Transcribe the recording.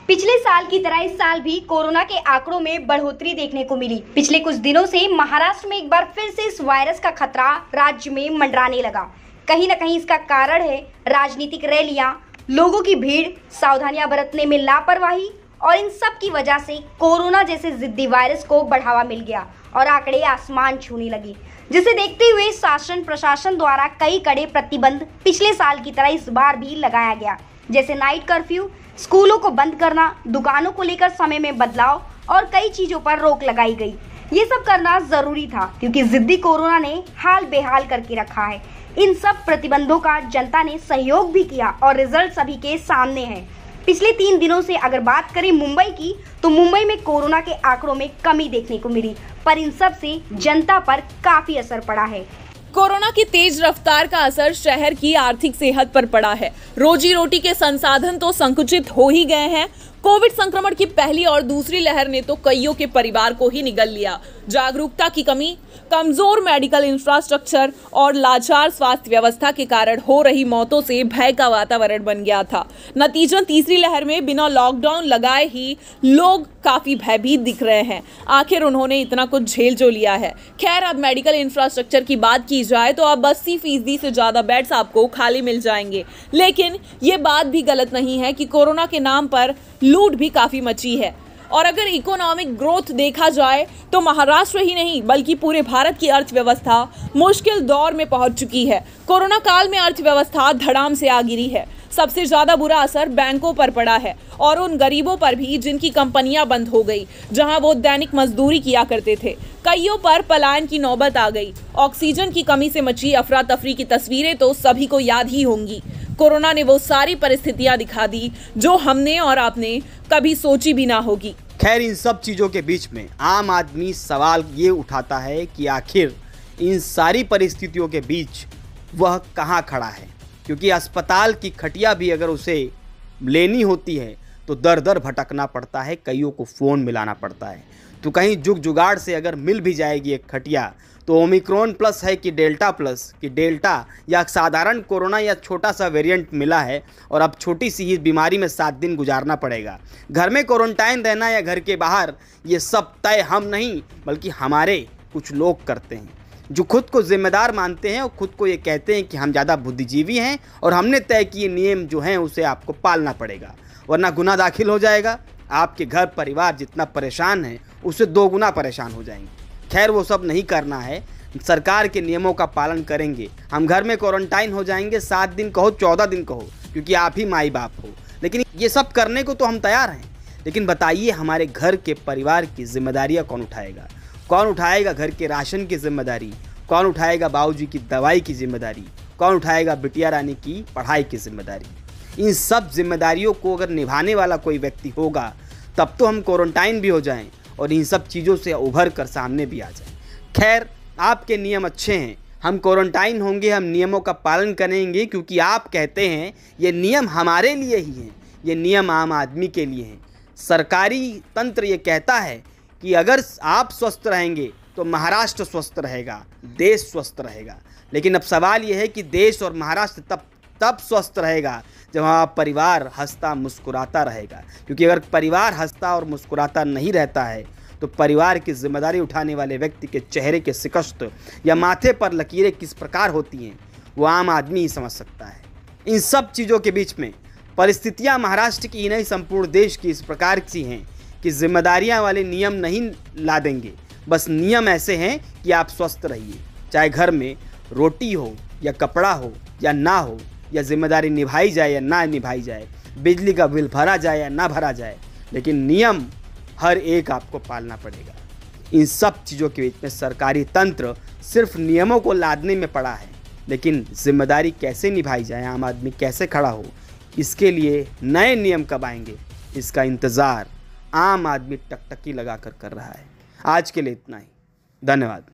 पिछले साल की तरह इस साल भी कोरोना के आंकड़ों में बढ़ोतरी देखने को मिली। पिछले कुछ दिनों से महाराष्ट्र में एक बार फिर से इस वायरस का खतरा राज्य में मंडराने लगा। कहीं न कहीं इसका कारण है राजनीतिक रैलियां, लोगों की भीड़, सावधानियां बरतने में लापरवाही और इन सब की वजह से कोरोना जैसे जिद्दी वायरस को बढ़ावा मिल गया और आंकड़े आसमान छूने लगे, जिसे देखते हुए शासन प्रशासन द्वारा कई कड़े प्रतिबंध पिछले साल की तरह इस बार भी लगाया गया, जैसे नाइट कर्फ्यू, स्कूलों को बंद करना, दुकानों को लेकर समय में बदलाव और कई चीजों पर रोक लगाई गई। ये सब करना जरूरी था क्योंकि जिद्दी कोरोना ने हाल बेहाल करके रखा है। इन सब प्रतिबंधों का जनता ने सहयोग भी किया और रिजल्ट सभी के सामने है। पिछले 3 दिनों से अगर बात करें मुंबई की, तो मुंबई में कोरोना के आंकड़ों में कमी देखने को मिली, पर इन सब से जनता पर काफी असर पड़ा है। कोरोना की तेज रफ्तार का असर शहर की आर्थिक सेहत पर पड़ा है। रोजी रोटी के संसाधन तो संकुचित हो ही गए हैं। कोविड संक्रमण की पहली और दूसरी लहर ने तो कईयों के परिवार को ही निगल लिया। जागरूकता की कमी, कमजोर मेडिकल इंफ्रास्ट्रक्चर और लाचार स्वास्थ्य व्यवस्था के कारण हो रही मौतों से भय का वातावरण बन गया था। नतीजन तीसरी लहर में बिना लॉकडाउन लगाए ही लोग काफी भयभीत दिख रहे हैं। आखिर उन्होंने इतना कुछ झेल जो लिया है। खैर, अब मेडिकल इंफ्रास्ट्रक्चर की बात की जाए तो अब 80% से ज्यादा बेड्स आपको खाली मिल जाएंगे। लेकिन ये बात भी गलत नहीं है कि कोरोना के नाम पर लूट भी काफी मची है। और अगर इकोनॉमिक ग्रोथ देखा जाए तो महाराष्ट्र ही नहीं बल्कि पूरे भारत की अर्थव्यवस्था मुश्किल दौर में पहुंच चुकी है। कोरोना काल में अर्थव्यवस्था धड़ाम से आ गिरी है। सबसे ज्यादा बुरा असर बैंकों पर पड़ा है और उन गरीबों पर भी जिनकी कंपनियां बंद हो गई, जहां वो दैनिक मजदूरी किया करते थे। कईयों पर पलायन की नौबत आ गई। ऑक्सीजन की कमी से मची अफरा तफरी की तस्वीरें तो सभी को याद ही होंगी। कोरोना ने वो सारी परिस्थितियां दिखा दी जो हमने और आपने कभी सोची भी ना होगी। खैर, इन सब चीज़ों के बीच में आम आदमी सवाल ये उठाता है कि आखिर इन सारी परिस्थितियों के बीच वह कहाँ खड़ा है, क्योंकि अस्पताल की खटिया भी अगर उसे लेनी होती है तो दर दर भटकना पड़ता है, कईयों को फ़ोन मिलाना पड़ता है। तो कहीं जुग जुगाड़ से अगर मिल भी जाएगी एक खटिया तो ओमिक्रॉन प्लस है कि डेल्टा प्लस, कि डेल्टा या साधारण कोरोना या छोटा सा वेरिएंट मिला है और अब छोटी सी ही बीमारी में 7 दिन गुजारना पड़ेगा। घर में क्वारंटाइन रहना या घर के बाहर, ये सब तय हम नहीं बल्कि हमारे कुछ लोग करते हैं जो खुद को जिम्मेदार मानते हैं और खुद को ये कहते हैं कि हम ज़्यादा बुद्धिजीवी हैं और हमने तय किए नियम जो हैं उसे आपको पालना पड़ेगा, वरना गुनाह दाखिल हो जाएगा। आपके घर परिवार जितना परेशान है उससे 2 गुना परेशान हो जाएंगे। खैर, वो सब नहीं करना है। सरकार के नियमों का पालन करेंगे। हम घर में क्वारंटाइन हो जाएंगे, 7 दिन कहो 14 दिन कहो, क्योंकि आप ही माई बाप हो। लेकिन ये सब करने को तो हम तैयार हैं। लेकिन बताइए, हमारे घर के परिवार की जिम्मेदारियां कौन उठाएगा? कौन उठाएगा घर के राशन की जिम्मेदारी? कौन उठाएगा बाबूजी की दवाई की जिम्मेदारी? कौन उठाएगा बिटिया रानी की पढ़ाई की जिम्मेदारी? इन सब जिम्मेदारियों को अगर निभाने वाला कोई व्यक्ति होगा तब तो हम क्वारंटाइन भी हो जाएं और इन सब चीज़ों से उभर कर सामने भी आ जाएं। खैर, आपके नियम अच्छे हैं, हम क्वारंटाइन होंगे, हम नियमों का पालन करेंगे क्योंकि आप कहते हैं ये नियम हमारे लिए ही हैं, ये नियम आम आदमी के लिए हैं। सरकारी तंत्र ये कहता है कि अगर आप स्वस्थ रहेंगे तो महाराष्ट्र स्वस्थ रहेगा, देश स्वस्थ रहेगा। लेकिन अब सवाल ये है कि देश और महाराष्ट्र तब स्वस्थ रहेगा जब वहाँ परिवार हंसता मुस्कुराता रहेगा, क्योंकि अगर परिवार हंसता और मुस्कुराता नहीं रहता है तो परिवार की जिम्मेदारी उठाने वाले व्यक्ति के चेहरे के शिकस्त या माथे पर लकीरें किस प्रकार होती हैं वो आम आदमी ही समझ सकता है। इन सब चीज़ों के बीच में परिस्थितियाँ महाराष्ट्र की ही नहीं संपूर्ण देश की इस प्रकार सी हैं कि जिम्मेदारियाँ वाले नियम नहीं ला देंगे। बस नियम ऐसे हैं कि आप स्वस्थ रहिए, चाहे घर में रोटी हो या कपड़ा हो या ना हो, या जिम्मेदारी निभाई जाए या ना निभाई जाए, बिजली का बिल भरा जाए या ना भरा जाए, लेकिन नियम हर एक आपको पालना पड़ेगा। इन सब चीज़ों के बीच में सरकारी तंत्र सिर्फ नियमों को लादने में पड़ा है, लेकिन जिम्मेदारी कैसे निभाई जाए, आम आदमी कैसे खड़ा हो, इसके लिए नए नियम कब आएंगे, इसका इंतज़ार आम आदमी टकटकी लगा कर रहा है। आज के लिए इतना ही। धन्यवाद।